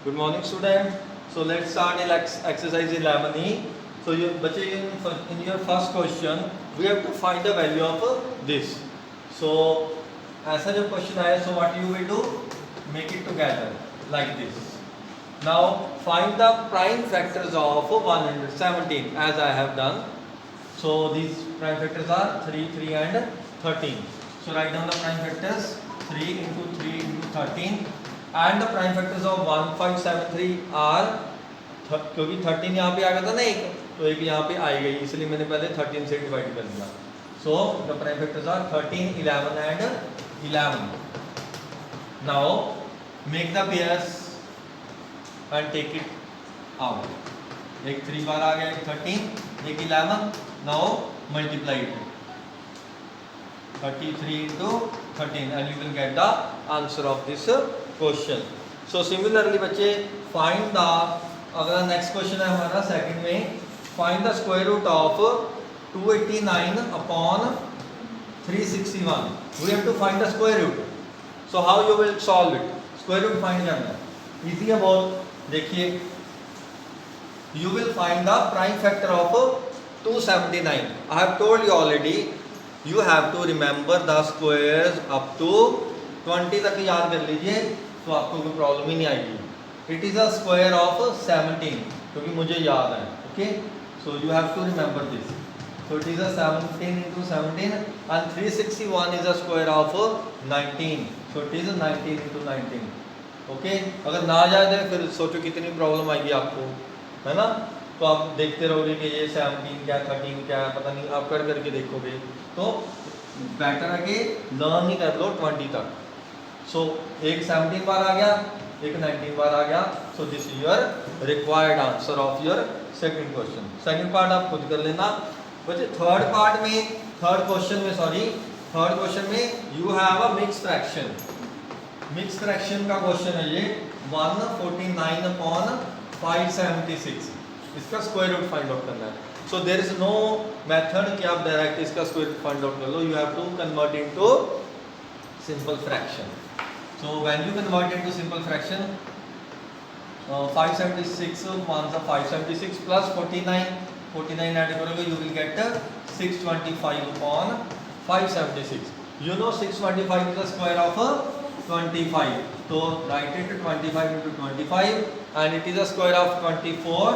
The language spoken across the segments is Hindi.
Good morning, student. So let's start exercise 11E. So in your first question, we have to find the value of this. So ऐसा जो question आया, so what you will do? Make it together like this. Now find the prime factors of 117 as I have done. So these prime factors are 3, 3 and 13. So write down the prime factors 3 into 3 into 13 and the prime factors of 1573 are क्योंकि 13 यहाँ पे आ गया था ना एक, तो एक यहाँ पे आई गई, इसलिए मैंने पहले 13 से डिवाइड कर दिया. So the prime factors are 13, 11 and 11. Now make the pairs and take it out. एक 3 बार आ गया, एक 13, एक 11. Now multiply it. 33 into 13 and you will get the answer of this question. So similarly बच्चे find the, अगला next question है हमारा सेकंड में, find the square root of 289 upon 361. We have to find the square root. So how you will solve it? Square root find करना है, easy है बहुत. देखिए, you will find the prime factor of 279. I have told you already. You have to remember the squares up to 20 तक याद कर लीजिए, तो आपको कोई प्रॉब्लम ही नहीं आएगी. It is a square of 17, क्योंकि मुझे याद है. Okay, so you have to remember this. So it is a 17 into 17 and 361 is a square of 19. So it is a 19 into 19. Okay, अगर ना याद है फिर सोचो कितनी प्रॉब्लम आएगी आपको, है ना. तो आप देखते रहोगे कि ये 17 क्या 13 क्या है, पता नहीं, आप कर करके देखोगे. तो बेटर है कि लर्न ही कर लो 20 तक. सो एक 17 बार आ गया, एक 19 बार आ गया. So this is your required answer of your second question. Second part आप खुद कर लेना बच्चे. थर्ड क्वेश्चन में you have a mix fraction. Mix fraction का क्वेश्चन है ये. 149 अपॉन 576. इसका स्क्वायर रूट फाइंड आउट करना है. So there is no method कि आप डायरेक्ट इसका स्क्वायर रूट फाइंड आउट कर लो. You have to convert into simple fraction. So when you convert into simple fraction, 576 1 सा 576 प्लस 49 ऐड करोगे, you will get 625 upon 576. You know 625 is the square of 25. तो write it 25 into 25 and it is a square of 24.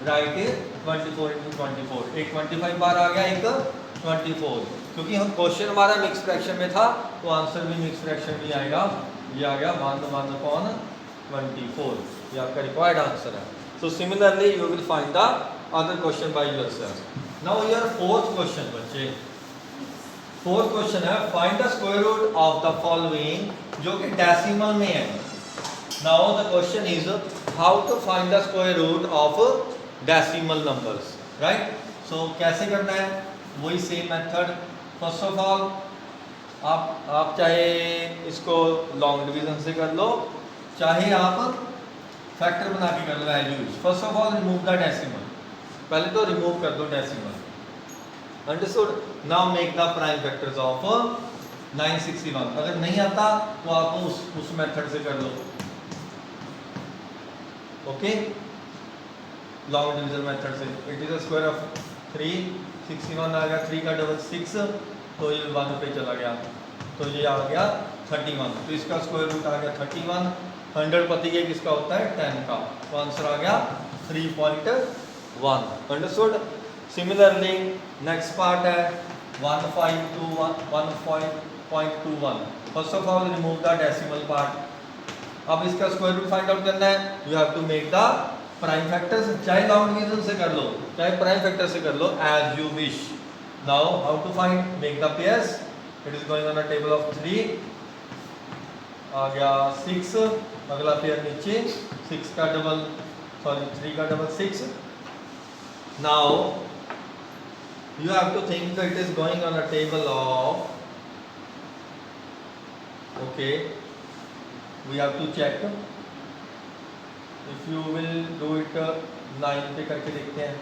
Right it 24 into 24. एक 25 बार आ गया, एक 24. क्योंकि हम क्वेश्चन हमारा मिक्स फ्रैक्शन में था, तो आंसर भी मिक्स फ्रैक्शन में आएगा. ये आ गया 1 upon 24. ये आपका रिक्वायर्ड आंसर है. So similarly you will find the other question by yourself. Now your fourth question बच्चे. फोर्थ क्वेश्चन है find the square root of the following, जो कि डेसिमल में है. Now the question is how to find the square root of decimal numbers. Right. So कैसे करना है, वही same method. First of all आप चाहे इसको लॉन्ग डिवीजन से कर लो, चाहे आप फैक्टर बना के कर लो values. First of all remove the decimal. पहले तो रिमूव कर दो decimal. Understood. Now make the prime factors of 961. अगर नहीं आता तो आप उस मेथड से कर लो. ओके, लॉन्ग डिवीजन मेथड से. It is a square of 361 आ गया, 3 का डबल 6, तो ये 1 पे चला गया, तो ये आ गया 31. तो इसका स्क्वायर रूट आ गया 31. 100 प्रति एक इसका होता है 10 का, तो आंसर आ गया 3.1. अंडरस्टूड. सिमिलरली नेक्स्ट पार्ट है 1.21. First of all remove the decimal part. अब इसका स्क्वायर रूट फाइंड आउट करना है. You have to make the prime factors, चाहे लॉन्ग डिवीजन से कर लो, चाहे प्राइम फैक्टर से कर लो, as you wish. Now how to find, make the pairs. It is going on a table of 3. आ गया 6, अगला पेयर नीचे 3 का double 6. Now you have to think that it is going on a table of, okay, we have to check if you will do it 9 पे करके देखते हैं.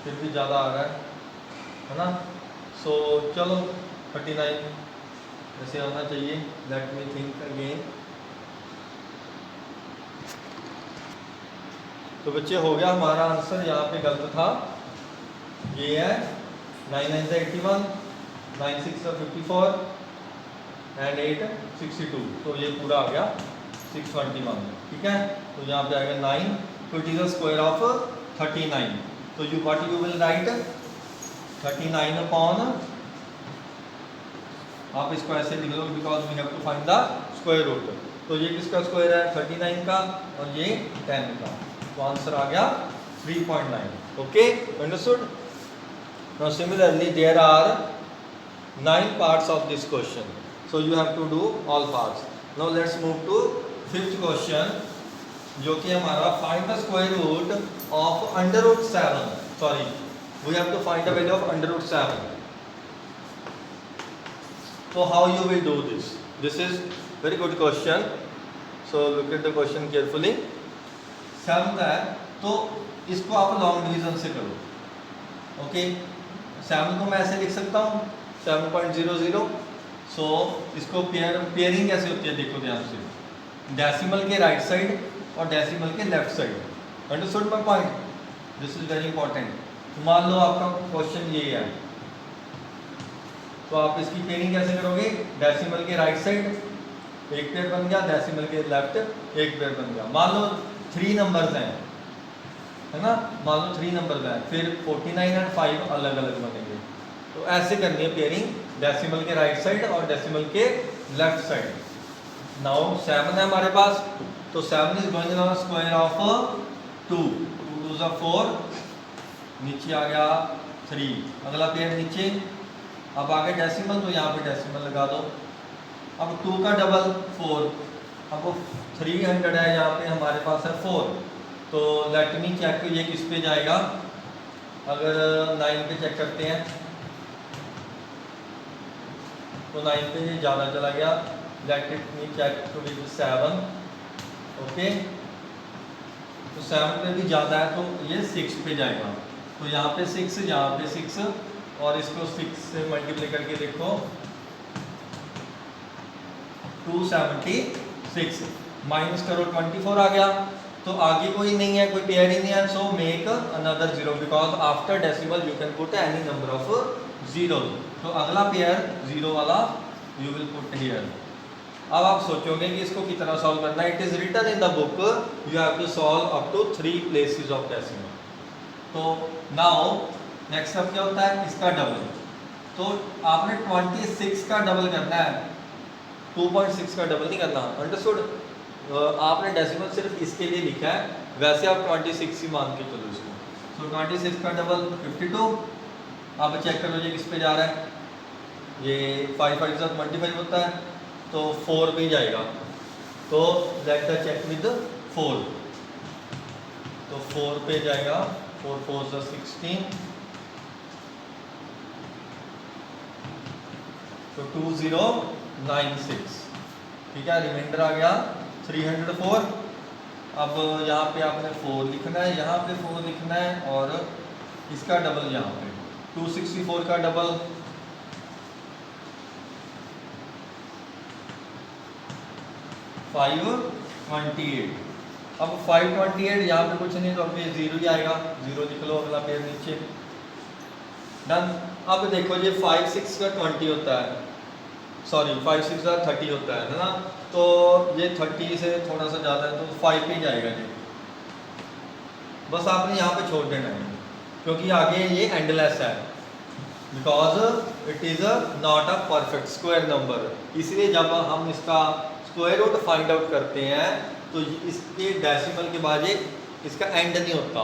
फिर भी ज़्यादा आ रहा है ना. सो चलो 39 ऐसे होना चाहिए। Let me think again. तो बच्चे हो गया हमारा आंसर, यहाँ पे गलत था, ये है 9 9 से 81, 9 6 से 54 एंड 8 62। तो ये पूरा आ गया 621। ठीक है, तो यहाँ पे आएगा 9, तो it is a square of 39। तो you what you will write 39 upon, आप इसको ऐसे लिख लो because we have to find the square root. तो ये किसका स्क्वायर है 39 का और ये 10 का, तो आंसर आ गया 3.9। Okay, understood. Now similarly there are 9 parts of this question, so you have to do all parts. Now let's move to fifth question, जो कि हमारा find the square root of under root 7. Sorry, we have to find the value of under root 7. So how you will do this? This is very good question. So look at the question carefully. 7 है, तो इसको आप लॉन्ग डिवीजन से करो। ओके, 7 को मैं ऐसे लिख सकता हूँ 7.00। सो इसको पेयरिंग कैसे होती है देखो ध्यान से, डेसिमल के राइट साइड और डेसिमल के left side. Understood my point, this is very important. मान लो आपका क्वेश्चन ये है, तो आप इसकी पेयरिंग कैसे करोगे, डेसिमल के राइट साइड एक पेयर बन गया, डेसिमल के लेफ्ट एक पेयर बन गया। मान लो 3 नंबर्स हैं, है ना, मान लो 3 नंबर्स हैं, फिर 49 एंड 5 अलग अलग बनेंगे। तो ऐसे करनी है पेयरिंग, डेसिमल के राइट साइड और डेसिमल के लेफ्ट साइड। नाउ 7 है हमारे पास, तो 7 is going on square of 2, 2 2 4, नीचे आ गया 3, अगला पेयर नीचे। अब आगे डेसिमल, तो यहाँ पे डेसिमल लगा दो। अब 2 का डबल 4, अब 300 है, यहाँ पे हमारे पास है 4, तो लेट मी चेक ये किस पे जाएगा। अगर 9 पे चेक करते हैं तो 9 पे ये ज़्यादा चला गया, let it me check to with 7। Okay, तो 7 पे भी ज़्यादा है, तो ये 6 पे जाएगा। तो यहाँ पे 6, यहाँ पे 6, और इसको 6 से मल्टीप्लाई करके देखो 276, माइनस करो 24 आ गया। तो आगे कोई नहीं है, कोई पेयर ही नहीं है, so make another 0 because after decimal you can put any number of 0। तो अगला पेयर 0 वाला यू विल पुट हियर। अब आप सोचोगे कि इसको कितना सॉल्व करना है। It is written in the book, you have to solve up to 3 places of decimal. तो नाउ नेक्स्ट स्टेप क्या होता है, इसका डबल। तो आपने 26 का डबल करना है, 2.6 का डबल नहीं करना। अंडरस्टूड, आपने डेसिमल सिर्फ इसके लिए लिखा है, वैसे आप 26 ही मान के चलो इसको। तो 26 का डबल 52। आप चेक करो ये किस पे जा रहा है, ये 5 5 के साथ मल्टीप्लाई होता है, तो 4 पे जाएगा। तो लेट द चेक विद 4, तो 4 पे जाएगा, 4 4 से 16, तो 2096। ठीक है, रिमाइंडर आ गया 304। अब यहाँ पे आपने 4 लिखना है, यहाँ पे 4 लिखना है, और इसका डबल यहाँ पे 264 का डबल 528। अब 528 यहाँ पे कुछ नहीं, तो अब ये 0 ही आएगा, 0 लिख लो, अगला पेयर नीचे। डन। अब देखो ये 5 6 का 20 होता है, सॉरी 5 6 का 30 होता है ना, तो ये 30 से थोड़ा सा ज़्यादा है, तो 5 पे जाएगा जी। बस आपने यहाँ पे छोड़ देना है, क्योंकि आगे ये एंडलेस है, because it is not a perfect square number. इसलिए जब हम इसका स्क्वायर रूट फाइंड आउट करते हैं तो इसके डेसिमल के बाद ये इसका एंड नहीं होता,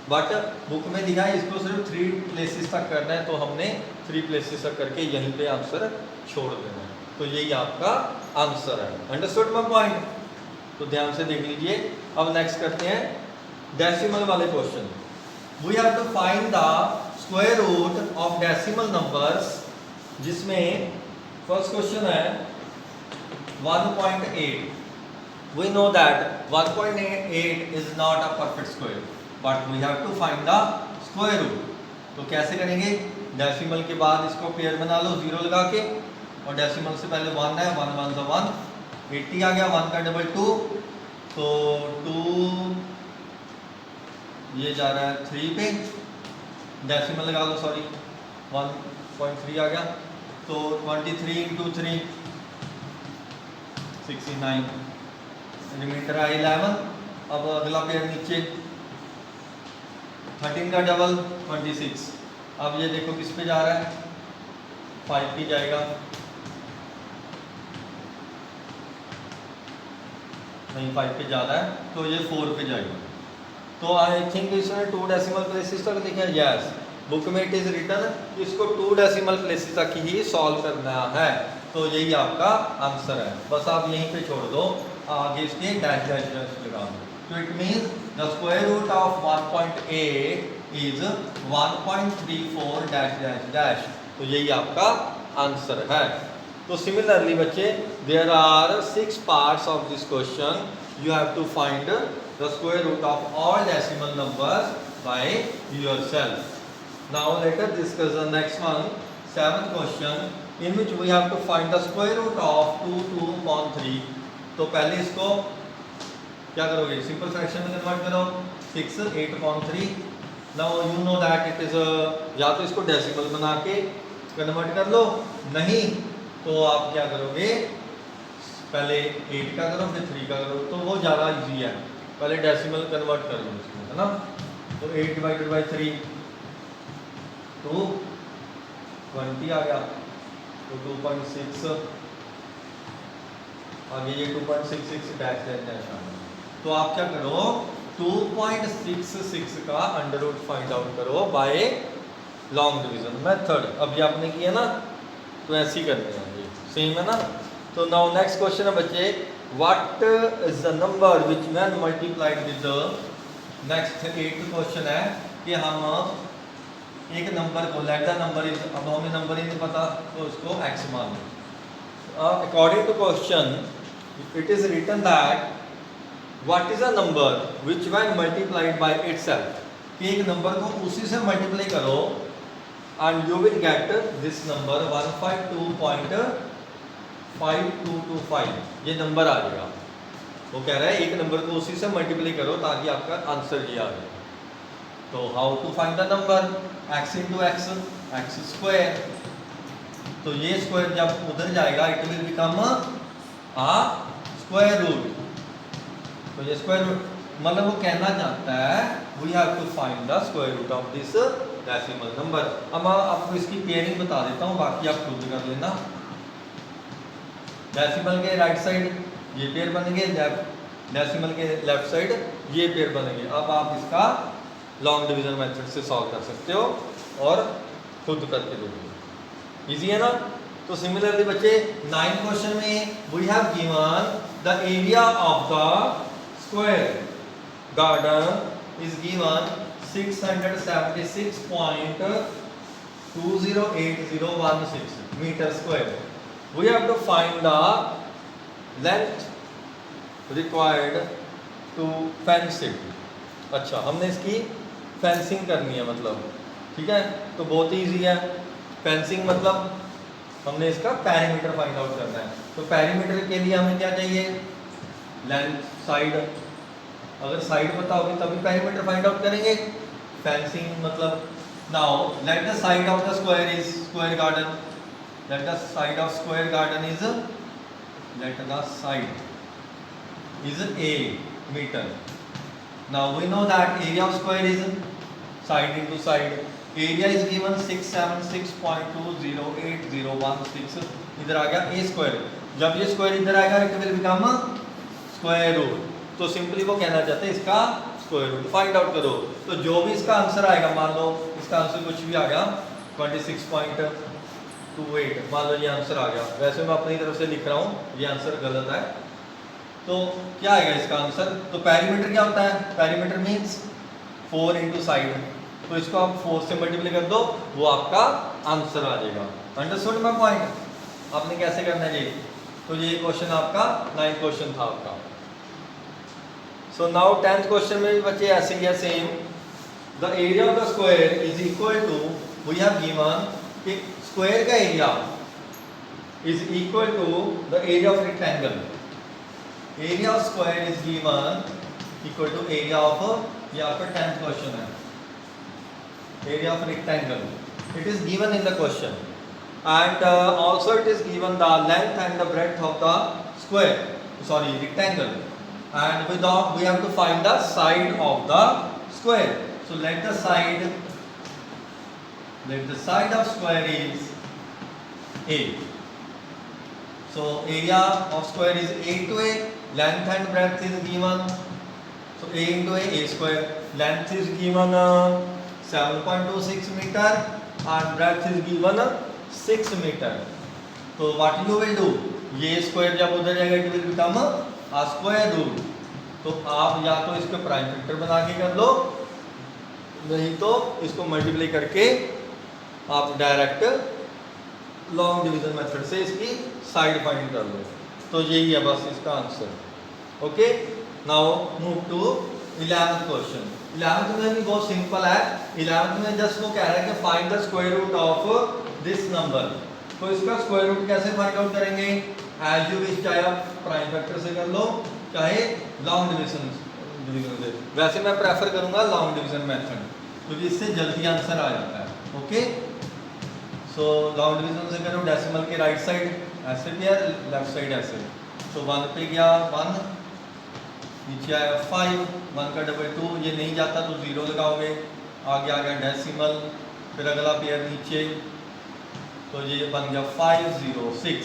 बट बुक में लिखा है इसको सिर्फ 3 प्लेसेस तक करना है, तो हमने 3 प्लेसेस तक करके यहीं पे आंसर छोड़ देना है। तो यही आपका आंसर है। Understood my point? तो ध्यान से देख लीजिए। अब नेक्स्ट करते हैं डेसिमल वाले क्वेश्चन। We have to find the square root of decimal numbers, जिसमें फर्स्ट क्वेश्चन है 1.8। We know that 1.8 is not a perfect square, but we have to find the square root. तो कैसे करेंगे, डेसिमल के बाद इसको पेयर बना लो 0 लगा के, और डेसिमल से पहले 1 है, 1 1 सा 1, 80 आ गया, 1 का डबल 2, तो 2 ये जा रहा है 3 पे, डेसिमल लगा लो, सॉरी 1.3 आ गया, तो 23 इंटू 3 69, रिमाइंडर है 11। अब अगला पेयर नीचे 13 का डबल 26, अब ये देखो किस पे जा रहा है, 5 पे जाएगा, नहीं 5 पे ज़्यादा है, तो ये 4 पे जाएगा। तो आई थिंक इसमें 2 डेसिमल प्लेसेस तक लिखा है, यस बुक में इट इज रिटन, इसको 2 डेसिमल प्लेसेस तक ही सॉल्व करना है, तो यही आपका आंसर है। बस आप यहीं पे छोड़ दो, आगे इसके डैश डैश डैश लगा दो। तो it means the square root of 1.8 is 1.34 dash dash dash, तो यही आपका आंसर है। तो सिमिलरली बच्चे there are 6 parts of this question, you have to find the square root of all decimal numbers by yourself. Now let us discuss the next one, 7th question, in which we have to find the square root of 2 2 upon 3. तो पहले इसको क्या करोगे, सिंपल फ्रैक्शन में कन्वर्ट करो, 6 8 upon 3. Now you know that it is या तो इसको डेसिमल बना के कन्वर्ट कर लो, नहीं तो आप क्या करोगे, पहले 8 का करो फिर 3 का करो, तो वो ज़्यादा इजी है, पहले डेसिमल कन्वर्ट कर लो इसमें, है ना। तो 8 डिवाइडेड बाई 3 तो 20 आ गया, तो 2.6, आगे ये 2.66 डैश डैश डैश आ गया। तो आप क्या करो, 2.66 का अंडर रूट फाइंड आउट करो बाय लॉन्ग डिवीजन मेथड। अभी आपने किया ना, तो ऐसे ही करने हैं, ये सेम है ना। तो नाउ नेक्स्ट क्वेश्चन है बच्चे, what is the number which when multiplied with the next 8th question है कि हम एक नंबर को लेट द नंबर इज, अब हमें नंबर ही नहीं पता तो उसको x मान लो। According to question it is written that what is a number which when multiplied by itself, कि एक नंबर को उसी से मल्टीप्लाई करो and you will get this number 152.5225, ये नंबर आ जाएगा। वो कह रहा है एक नंबर को उसी से मल्टीप्लाई करो ताकि आपका आंसर ये आ जाए। तो how to find the number, x into x, x square, तो ये स्क्वायर जब उधर जाएगा it will become a square root, तो ये स्क्वायर रूट मतलब वो कहना चाहता है we have to find the square root of this decimal number. अब मैं आपको इसकी पेयरिंग बता देता हूँ, बाकी आप खुद कर लेना। डेसिमल के राइट साइड ये पेयर बनेंगे, डेसिमल के लेफ्ट साइड ये पेयर बनेंगे। अब आप इसका लॉन्ग डिवीजन मेथड से सॉल्व कर सकते हो और खुद करके देखो, इजी है ना। तो सिमिलरली बच्चे 9 क्वेश्चन में we have given the area of the square garden is given 676.208016 metre square. We have to find the length required to fence it. अच्छा, हमने इसकी फेंसिंग करनी है, मतलब ठीक है, तो बहुत ही ईजी है। फेंसिंग मतलब हमने इसका पैरीमीटर फाइंड आउट करना है। तो पैरीमीटर के लिए हमें क्या चाहिए, लेंथ, साइड। अगर साइड पता होगी तभी पैरीमीटर फाइंड आउट करेंगे। फेंसिंग मतलब now let the side of the square is square garden, let the side of square garden is a meter. Now we know that area of square is side into side. Area is given 676.208016, इधर आ गया a स्क्वायर। जब ये स्क्वायर इधर आएगा it will become square root. तो सिंपली वो कहना चाहते हैं इसका स्क्वायर रूट फाइंड आउट करो। तो जो भी इसका आंसर आएगा, मान लो इसका आंसर कुछ भी आ गया 26.28, मान लो ये आंसर आ गया। वैसे मैं अपनी तरफ से लिख रहा हूँ, ये आंसर गलत है। तो क्या आएगा इसका आंसर, तो पैरीमीटर क्या होता है, पैरीमीटर मीन्स 4 इंटू साइड, तो इसको आप 4 से मल्टीप्लाई कर दो, वो आपका आंसर आ जाएगा। अंडरस्टूड माय पॉइंट, आपने कैसे करना है। तो ये क्वेश्चन आपका 9th क्वेश्चन था आपका। सो नाउ 10th क्वेश्चन में भी बच्चे ऐसे ही है same. The area of the square is equal to, we have given कि स्क्वायर का area is equal to the area of rectangle. Area of square is given equal to area of, ये आपका 10th क्वेश्चन है, area of rectangle. It is given in the question, and also it is given the length and the breadth of the square, sorry, rectangle, and we have to find the side of the square. So let the side of square is A. So area of square is A into A, length and breadth is given, so A into A square. Length is given 7.26 meter and breadth is given 6 meter. So what you will do, ये स्क्वायर जब उधर जाएगा it will become a square root. तो आप या तो इसके प्राइम फैक्टर बना के कर लो, नहीं तो इसको मल्टीप्लाई करके आप डायरेक्ट लॉन्ग डिवीजन मेथड से इसकी साइड फाइंड कर लो. तो यही है बस इसका answer. Okay, now move to 11th question. 11th में भी बहुत सिंपल है. 11th में जस्ट वो कह रहा है कि find the square root of this number. तो इसका स्क्वायर रूट कैसे फाइंड आउट करेंगे? एज यू विश, चाहे आप प्राइम फैक्टर से कर लो चाहे लॉन्ग डिवीजन से. वैसे मैं प्रेफर करूंगा लॉन्ग डिवीजन मेथड, क्योंकि इससे जल्दी आंसर आ जाता है. ओके, सो लॉन्ग डिवीजन से करो, डेसिमल के राइट साइड ऐसे भी है, लेफ्ट साइड ऐसे. तो 1 पे गया 1, नीचे आया 5, 1 का डबल 2, ये नहीं जाता तो 0 लगाओगे, आगे आ गया डेसिमल, फिर अगला पेयर नीचे, तो ये बन गया 5 0 6.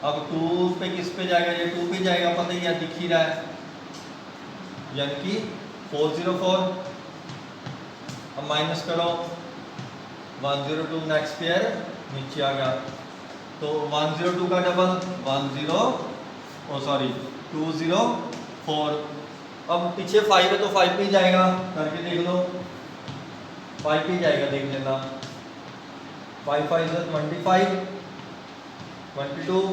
अब 2 पे किस पे जाएगा? ये 2 पे जाएगा, पता ही है, दिख ही रहा है, यानी कि 404. अब माइनस करो 102, नेक्स्ट पेयर नीचे आ गया, तो 102 का डबल 204. अब पीछे 5 है तो 5 पे ही जाएगा, करके देख लो, 5 पे ही जाएगा, देख लेना. 5 5 is 25, 22,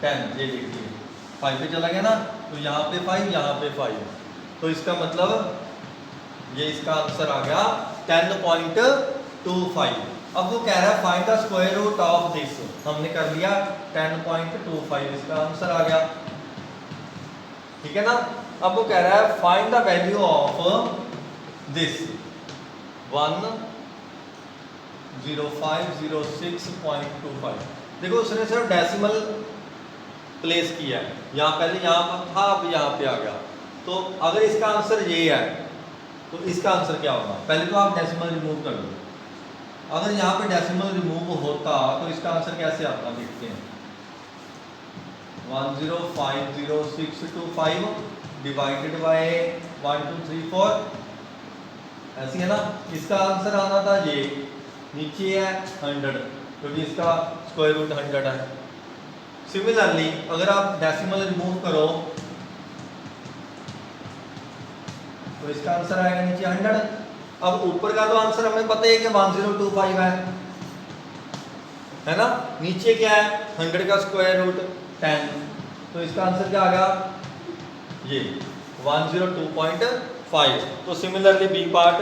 10, ये देखिए 5 पे चला गया ना, तो यहाँ पे 5, यहाँ पे 5, तो इसका मतलब ये इसका आंसर आ गया 10.25. अब वो कह रहा है find the square root of this. हमने कर लिया 10.25, इसका आंसर आ गया. ठीक है ना. अब वो कह रहा है find the value of this 10506.25. देखो उसने सिर्फ डेसिमल प्लेस किया है, यहाँ पहले यहाँ पर था, अब यहाँ पे आ गया. तो अगर इसका आंसर ये है तो इसका आंसर क्या होगा? पहले तो आप डेसिमल रिमूव कर लो. अगर यहाँ पे डेसिमल रिमूव होता तो इसका आंसर कैसे आता, देखते हैं. 1050625 डिवाइडेड बाय 1 2 3 4, ऐसी है ना. इसका आंसर आना था ये, नीचे है 100, क्योंकि इसका स्क्वायर रूट 100 है. सिमिलरली अगर आप डेसिमल रिमूव करो तो इसका आंसर आएगा नीचे 100. अब ऊपर का तो आंसर हमें पता है कि 1025 है ना. नीचे क्या है? 100 का स्क्वायर रूट 10, तो इसका आंसर क्या आ गया? ये 102.5. तो सिमिलरली बी पार्ट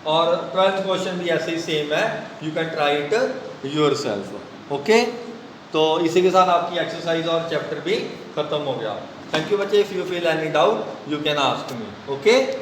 और 12th क्वेश्चन भी ऐसे ही सेम है, you can try it yourself. Okay, तो इसी के साथ आपकी एक्सरसाइज और चैप्टर भी खत्म हो गया. थैंक यू बच्चे. If you feel any doubt you can ask me. Okay.